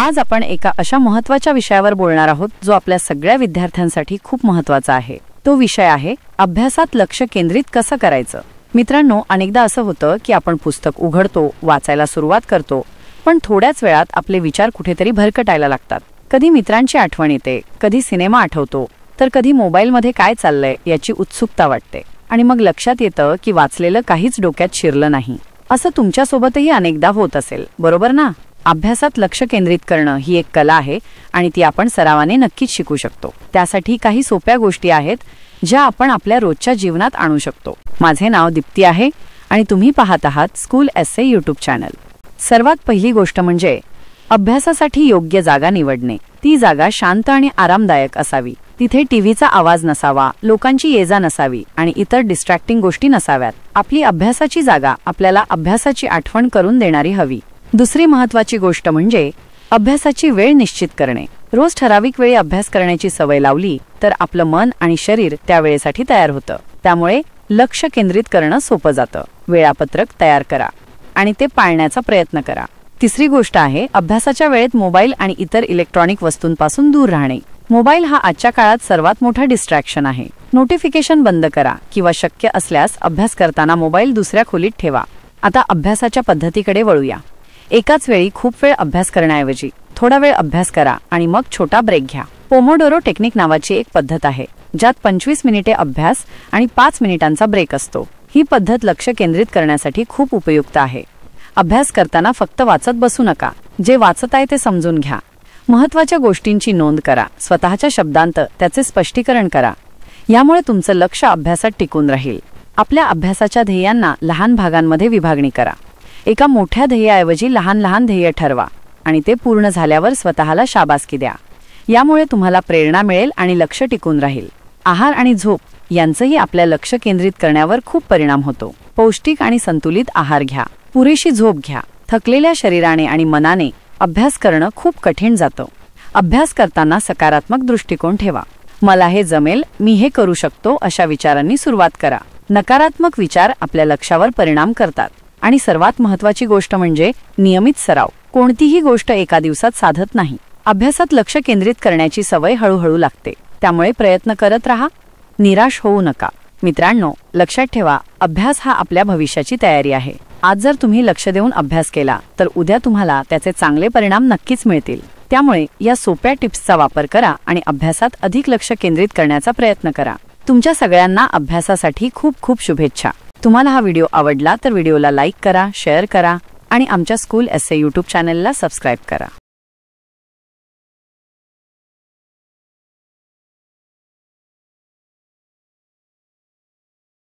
आज आपण एका अशा महत्त्वाच्या विषयावर बोलणार आहोत जो आपल्या सगळ्या विद्यार्थ्यांसाठी खूप महत्त्वाचा आहे। तो विषय आहे अभ्यासात लक्ष केंद्रित कसं करायचं। मित्रांनो, अनेकदा असं होतं की आपण पुस्तक उघडतो, वाचायला सुरुवात करतो, पण थोड्याच वेळात आपले विचार कुठेतरी भरकटायला लागतात। कधी मित्रांची आठवण येते, कधी सिनेमा आठवतो, तर कधी मोबाईलमध्ये काय चाललंय याची उत्सुकता वाटते आणि मग लक्षात येतं की वाचलेलं काहीच डोक्यात शिरलं नाही। असं तुमच्यासोबतही अनेकदा होत असेल, बरोबर ना? अभ्यासात लक्ष केंद्रित करणं ही एक कला आहे आणि ती आपण सरावाने नक्कीच शिकू शकतो। त्यासाठी काही सोप्या गोष्टी आहेत ज्या आपण आपल्या रोजच्या जीवनात आणू शकतो। माझे नाव दीप्ती आहे आणि तुम्ही पाहत आहात स्कूल एस्से यूट्यूब चॅनल। सर्वात पहिली गोष्ट म्हणजे अभ्यासासाठी योग्य जागा निवडणे। ती जागा शांत आणि आरामदायक असावी। तिथे टीव्हीचा आवाज नसावा, लोकांची ये-जा नसावी आणि इतर डिस्ट्रॅक्टिंग गोष्टी नसाव्यात। आपली अभ्यासाची जागा आपल्याला अभ्यासाची आठवण करून देणारी हवी। दुसरी महत्त्वाची गोष्ट म्हणजे अभ्यासाची वेळ निश्चित करणे। रोज ठराविक वेळी अभ्यास करण्याची सवय लावली तर आपलं मन आणि शरीर त्या वेळेसाठी तयार होतं। त्यामुळे लक्ष केंद्रित करणं सोपं जातं। वेळापत्रक तयार करा आणि ते पाळण्याचा प्रयत्न करा। तिसरी गोष्ट आहे अभ्यासाच्या वेळेत मोबाईल आणि इतर इलेक्ट्रॉनिक वस्तूंपासून दूर राहणे। मोबाईल हा आजच्या काळात सर्वात मोठा डिस्ट्रॅक्शन आहे। नोटिफिकेशन बंद करा किंवा शक्य असल्यास अभ्यास करताना मोबाईल दुसऱ्या खोलीत ठेवा। आता अभ्यासाच्या पद्धतीकडे वळूया। एकाच वेळी खूप वेळ अभ्यास करण्याऐवजी थोडा वेळ अभ्यास करा आणि मग छोटा ब्रेक घ्या। पोमोडोरो टेक्निक नावाची एक पद्धत आहे ज्यात 25 मिनिटे अभ्यास आणि 5 मिनिटांचा ब्रेक असतो। ही पद्धत लक्ष केंद्रित करण्यासाठी खूप उपयुक्त आहे। अभ्यास करताना फक्त वाचत बसू नका, जे वाचत आहे ते समजून घ्या। महत्त्वाच्या गोष्टींची नोंद करा, स्वतःच्या शब्दांत त्याचे स्पष्टीकरण करा। यामुळे तुमचं लक्ष अभ्यासात टिकून राहील। आपल्या अभ्यासाच्या ध्येयांना लहान भागांमध्ये विभागणी करा। एका मोठ्या ध्येयाऐवजी लहान लहान ध्येय ठरवा आणि ते पूर्ण झाल्यावर स्वतःला शाबासकी द्या। यामुळे तुम्हाला प्रेरणा मिळेल आणि लक्ष टिकून राहील। आहार आणि झोप यांचंही आपल्या लक्ष केंद्रित करण्यावर खूप परिणाम होतो। पौष्टिक आणि संतुलित आहार घ्या, पुरेशी झोप घ्या। थकलेल्या शरीराने आणि मनाने अभ्यास करणं खूप कठीण जातं। अभ्यास करताना सकारात्मक दृष्टिकोन ठेवा। मला हे जमेल, मी हे करू शकतो अशा विचारांनी सुरुवात करा। नकारात्मक विचार आपल्या लक्षावर परिणाम करतात। आणि सर्वात महत्त्वाची गोष्ट म्हणजे नियमित सराव। कोणतीही गोष्ट एका दिवसात साधत नाही। अभ्यासात लक्ष केंद्रित करण्याची सवय हळूहळू लागते, त्यामुळे प्रयत्न करत राहा, निराश होऊ नका। मित्रांनो, लक्षात ठेवा, अभ्यास हा आपल्या भविष्याची तयारी आहे। आज जर तुम्ही लक्ष देऊन अभ्यास केला तर उद्या तुम्हाला त्याचे चांगले परिणाम नक्कीच मिळतील। त्यामुळे या सोप्या टिप्सचा वापर करा आणि अभ्यासात अधिक लक्ष केंद्रित करण्याचा प्रयत्न करा। तुमच्या सगळ्यांना अभ्यासासाठी खूप खूप शुभेच्छा। तुम्हाला हा व्हिडिओ आवडला तर व्हिडिओला लाईक करा, शेअर करा आणि आमच्या स्कूल एस्से यूट्यूब चॅनलला सबस्क्राईब करा।